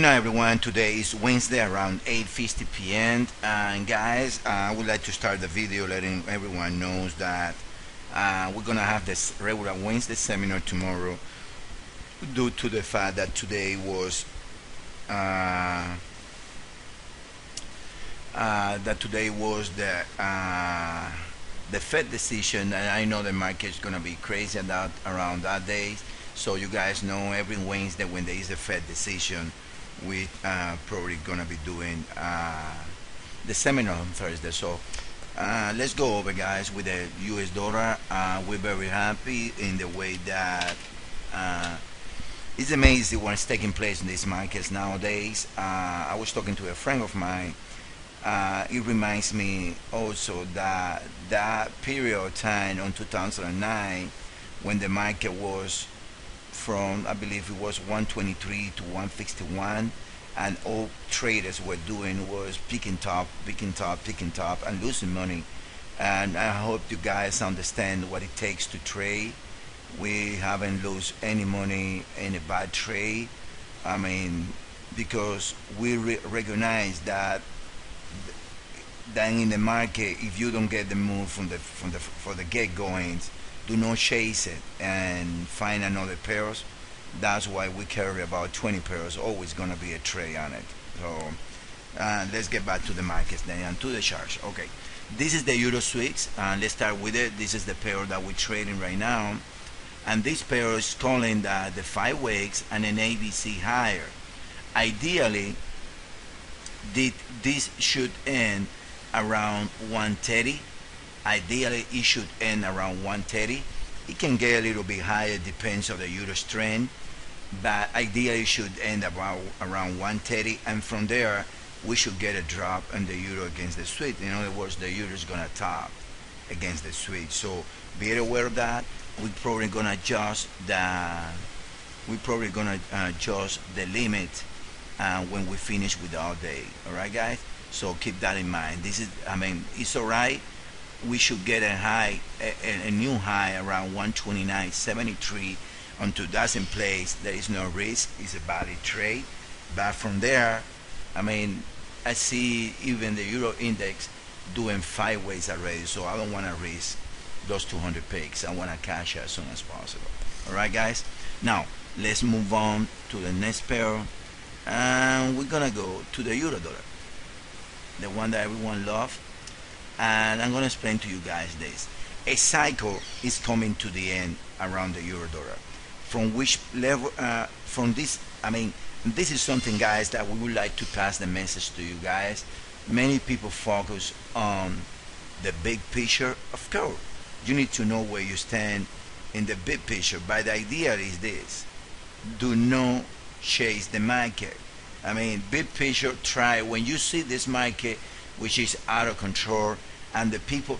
morning, everyone. Today is Wednesday around 8:50 p.m. And guys, I would like to start the video letting everyone knows that we're gonna have this regular Wednesday seminar tomorrow, due to the fact that today was the Fed decision, and I know the market's gonna be crazy around that day. So you guys know every Wednesday when there is a Fed decision, we probably gonna be doing the seminar on Thursday. So let's go over, guys, with the US dollar. We're very happy in the way that it's amazing what's taking place in these markets nowadays. I was talking to a friend of mine. It reminds me also that period of time on 2009 when the market was from, I believe it was 123 to 161, and all traders were doing was picking top, and losing money. And I hope you guys understand what it takes to trade. We haven't lost any money in a bad trade. I mean, because we recognize that in the market, if you don't get the move for the get goings, do not chase it and find another pairs. That's why we carry about 20 pairs. Always gonna be a trade on it. So let's get back to the markets then and to the charts. Okay, this is the Euro Swiss. Let's start with it. This is the pair that we're trading right now, and this pair is calling the 5 weeks and an ABC higher. Ideally, this should end around 130. Ideally, it should end around 130. It can get a little bit higher, depends on the euro trend, but ideally it should end about around 130, and from there we should get a drop in the euro against the Swiss. In other words, the euro is gonna top against the Swiss. So be aware of that. We're probably gonna adjust the limit when we finish with our day. All right, guys. So keep that in mind. This is, I mean, it's all right. We should get a high, a new high around 129.73. Until that's in place, there is no risk. It's a valid trade. But from there, I mean, I see even the euro index doing 5 ways already. So I don't want to risk those 200 pips. I want to cash as soon as possible. All right, guys. Now let's move on to the next pair, and we're gonna go to the euro dollar, the one that everyone loves. And I'm going to explain to you guys this. A cycle is coming to the end around the euro dollar. From which level, from this, I mean, this is something, guys, that we would like to pass the message to you guys. Many people focus on the big picture. Of course, you need to know where you stand in the big picture, but the idea is this: do not chase the market. I mean, big picture, try when you see this market which is out of control, and the people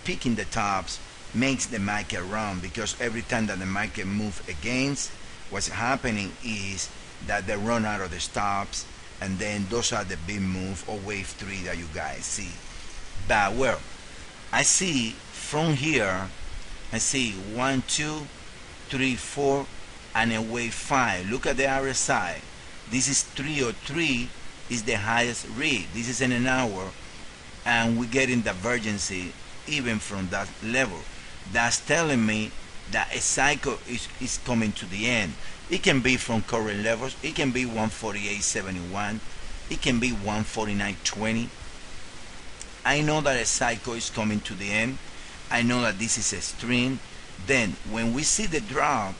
picking the tops makes the market run, because every time that the market moves against, what's happening is that they run out of the stops, and then those are the big move or wave 3 that you guys see. But well, I see from here, I see 1, 2, 3, 4, and a wave 5. Look at the RSI. This is 303, is the highest read. This is in an hour, and we're getting divergency even from that level. That's telling me that a cycle is coming to the end. It can be from current levels. It can be 148.71. It can be 149.20. I know that a cycle is coming to the end. I know that this is a string. Then when we see the drop,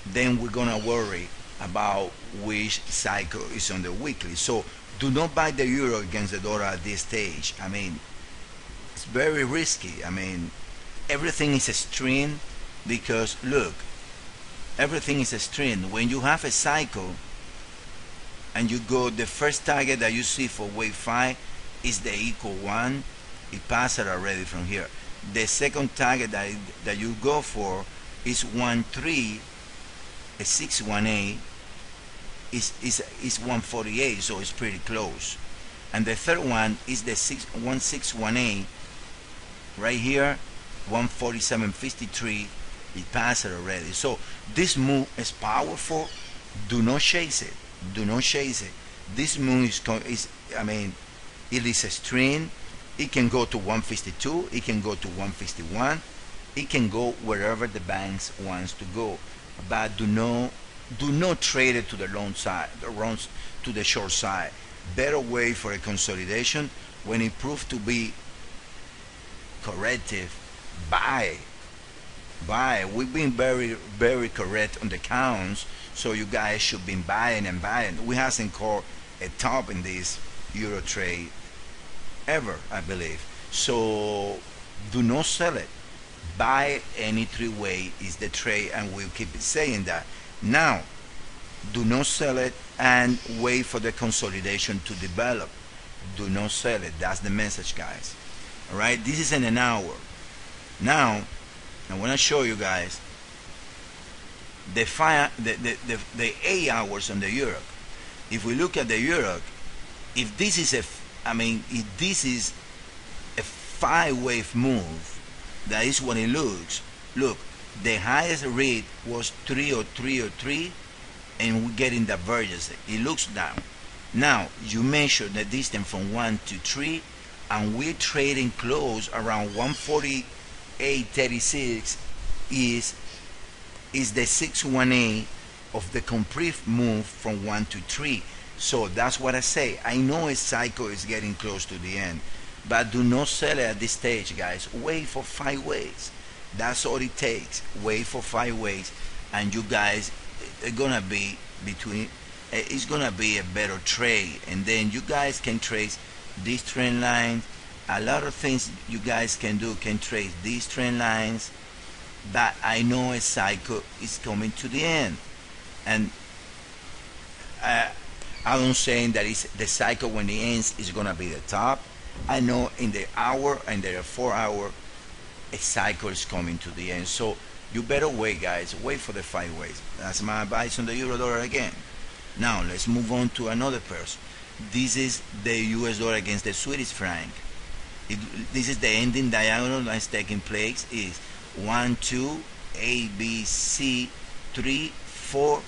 then we're gonna worry about which cycle is on the weekly. So do not buy the euro against the dollar at this stage. I mean, it's very risky. I mean, everything is a string, because look, everything is a string. When you have a cycle and you go, the first target that you see for wave 5 is the equal 1. It passed it already from here. The second target that you go for is 1.3, a 618 is 148, so it's pretty close. And the third one is the 1618 right here, 147.53. It passed it already. So this move is powerful. Do not chase it. Do not chase it. This move is I mean, it is a string. It can go to 152. It can go to 151. It can go wherever the banks wants to go, but do not trade it to the long side, to the short side. Better wait for a consolidation. When it proves to be corrective, buy. We've been very correct on the counts, so you guys should be buying and buying. We hasn't caught a top in this euro trade ever, I believe. So do not sell it. Buy any three-way is the trade, and we'll keep saying that. Now, do not sell it and wait for the consolidation to develop. Do not sell it. That's the message, guys. All right, this is in an hour. Now, I want to show you guys the 8 hours on the Europe. If we look at the Europe, if this is a 5-wave move, that is what it looks. Look, the highest read was 30303, and we're getting divergence. It looks down. Now you measure the distance from 1 to 3, and we're trading close around 148.36 is the 618 of the complete move from 1 to 3. So that's what I say. I know a cycle is getting close to the end, but do not sell it at this stage, guys. Wait for 5 ways. That's all it takes. Wait for 5 ways, and you guys are gonna be it's gonna be a better trade, and then you guys can trace this trend line. A lot of things you guys can trace these trend lines, but I know a cycle is coming to the end, and I'm saying that it's the cycle when it ends is gonna be the top. I know in the hour and the 4 hour a cycle is coming to the end, so you better wait, guys. Wait for the 5 ways. That's my advice on the euro dollar again. Now let's move on to another person. This is the US dollar against the Swedish franc. This is the ending diagonal that's taking place. Is 1 2 A B C 3 4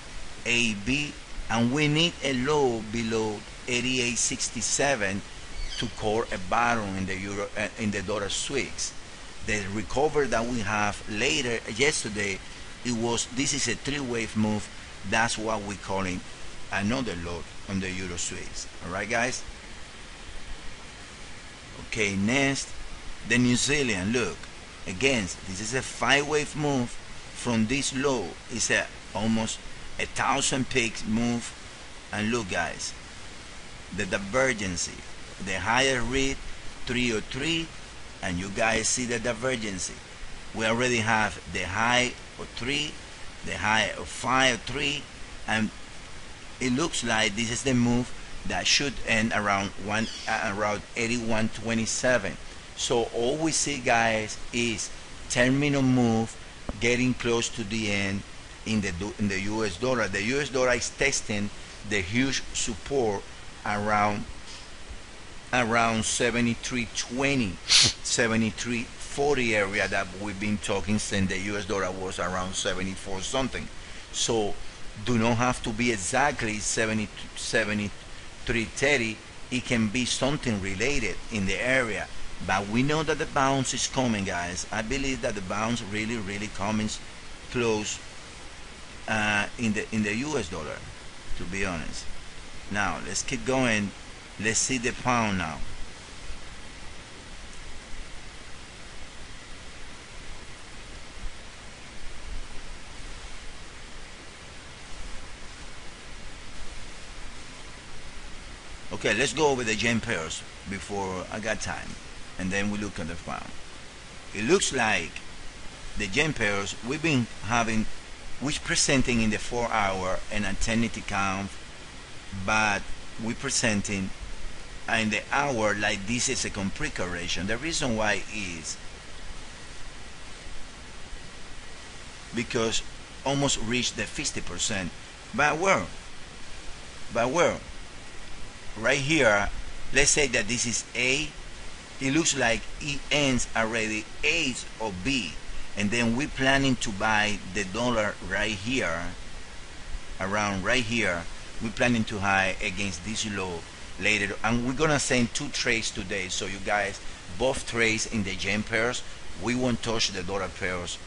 A B, and we need a low below 88.67 to call a bottom in the euro in the dollar Swiss. The recovery that we have later yesterday, this is a 3-wave move. That's what we're calling another low on the euro Swiss. All right, guys. Okay, next, the New Zealand. Look, again, this is a 5-wave move from this low. It's a almost 1,000 picks move, and look, guys, the divergence, the higher read 303, and you guys see the divergence. We already have the high of 3, the high of 5 3, and it looks like this is the move that should end around 81.27. So all we see, guys, is terminal move getting close to the end in the US dollar. The US dollar is testing the huge support around 73.20, 73.40 area that we've been talking since the US dollar was around 74 something. So do not have to be exactly 73.30. It can be something related in the area, but we know that the bounce is coming, guys. I believe that the bounce really coming close in the US dollar, to be honest. Now let's keep going. Let's see the pound now. Okay, let's go over the yen pairs before I got time, and then we look at the pound. It looks like the yen pairs we've been having, which presenting in the 4 hour and a 10-minute count, but we're presenting in the hour like this is a complete correction. The reason why is because almost reached the 50%, but where right here, let's say that this is A. It looks like it ends already A or B, and then we're planning to buy the dollar right here, around right here, we're planning to high against this low later, and we're gonna send two trades today. So you guys, both trades in the yen pairs. We won't touch the dollar pairs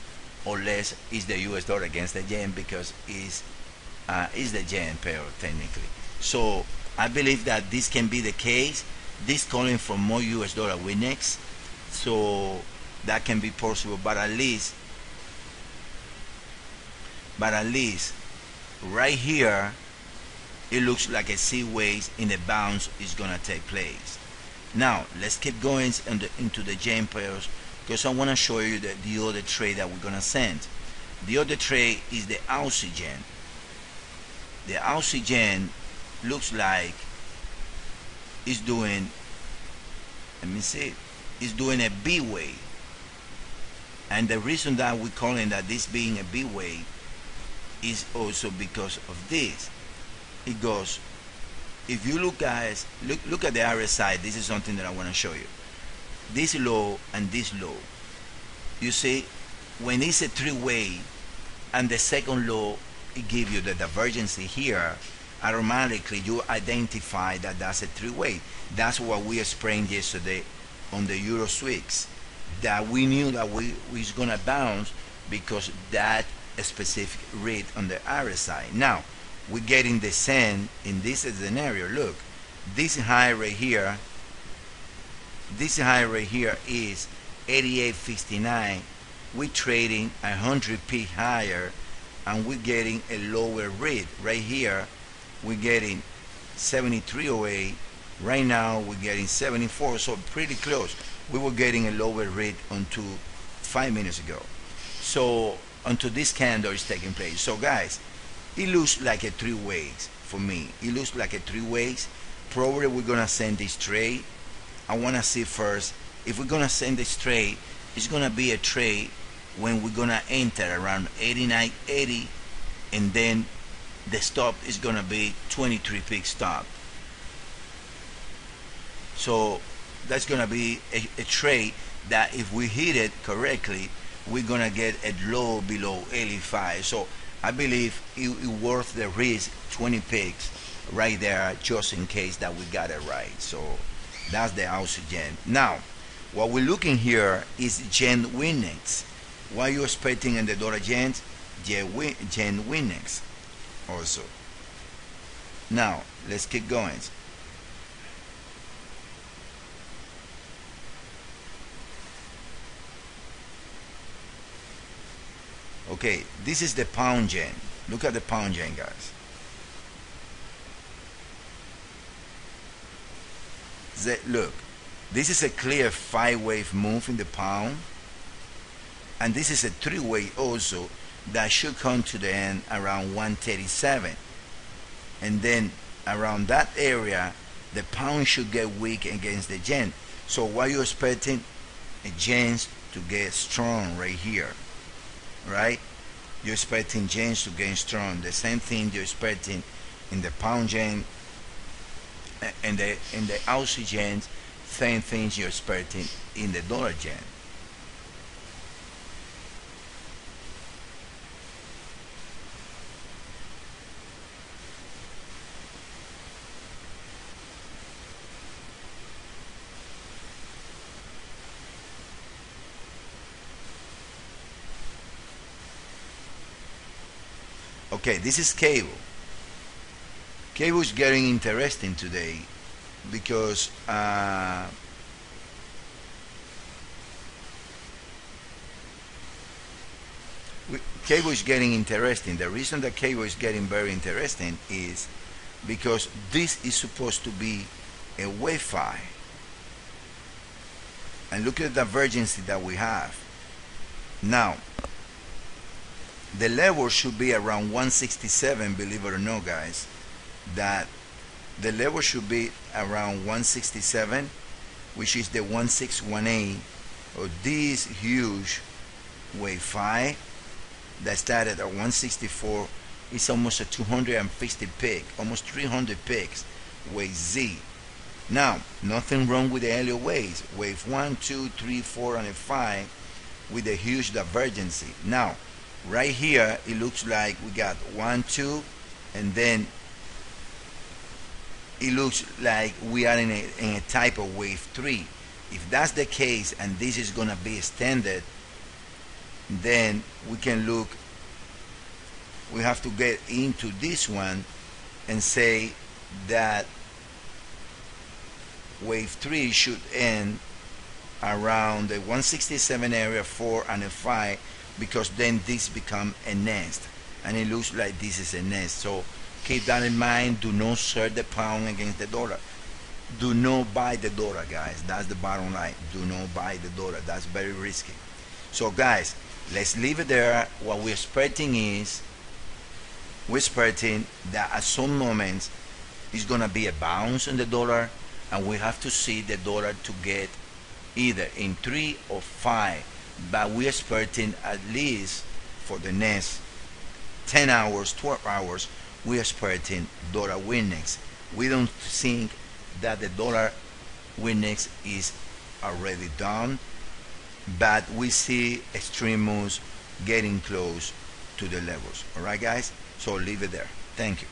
unless it's the US dollar against the yen, because it's the yen pair technically. So I believe that this can be the case. This calling for more US dollar weakness, so that can be possible. But at least right here, it looks like a sideways in the bounce is gonna take place. Now let's keep going into the yen pairs, because I want to show you the other trade that we're gonna send. The other trade is the Aussie yen. The Aussie yen looks like it's doing, let me see, it's doing a B wave. And the reason that we're calling that this being a B wave is also because of this. It goes, if you look guys, look at the RSI. This is something that I want to show you. This low and this low, you see, when it's a three-way and the second low, it gives you the divergence here, automatically you identify that that's a three-way. That's what we explained yesterday on the Euro Swiss, that we knew that we was gonna bounce because that specific read on the RSI. Now we're getting the same in this scenario. Look, this high right here, is 88.59. We're trading 100 p higher, and we're getting a lower read right here. We're getting 73.08. Right now we're getting 74, so pretty close. We were getting a lower read until 5 minutes ago. So until this candle is taking place. So guys, it looks like a three ways for me. It looks like a three ways. Probably we're gonna send this trade. I wanna see first if we're gonna send this trade. It's gonna be a trade when we're gonna enter around 89.80, and then the stop is gonna be 23 peak stop. So that's gonna be a trade that if we hit it correctly, we're gonna get a low below 85. So I believe it worth the risk, 20 picks right there, just in case that we got it right. So that's the Aussie yen. Now what we're looking here is yen winnings. What are you expecting in the dollar yen? Yen winnings also. Now let's keep going. Okay, this is the pound yen. Look at the pound yen, guys. Look, this is a clear 5-wave move in the pound, and this is a 3-way also that should come to the end around 137, and then around that area the pound should get weak against the yen. So what you expecting? A yen to get strong right here, right? You're expecting yen to gain strong. The same thing you're expecting in the pound yen and the Aussie yen. Same things you're expecting in the dollar yen. Okay, this is cable. Cable is getting interesting today because cable is getting interesting. The reason that cable is getting very interesting is because this is supposed to be a Wi-Fi, and look at the divergence that we have now. The level should be around 167, believe it or not, guys. That the level should be around 167, which is the 1618, or this huge wave 5 that started at 164. It's almost a 250 pick, almost 300 picks, wave Z. Now, nothing wrong with the Elliott waves, wave 1, 2, 3, 4, and 5, with a huge divergence. Now, right here, it looks like we got 1, 2, and then it looks like we are in a type of wave 3. If that's the case and this is gonna be extended, then we can look, we have to get into this one and say that wave 3 should end around the 167 area 4 and a 5, because then this become a nest, and it looks like this is a nest. So keep that in mind. Do not short the pound against the dollar. Do not buy the dollar, guys. That's the bottom line. Do not buy the dollar. That's very risky. So guys, let's leave it there. What we're expecting is, we're expecting that at some moments it's gonna be a bounce in the dollar, and we have to see the dollar to get either in 3 or 5, but we're expecting at least for the next 10 hours, 12 hours, we're expecting dollar index. We don't think that the dollar index is already done, but we see extreme moves getting close to the levels. All right, guys? So leave it there. Thank you.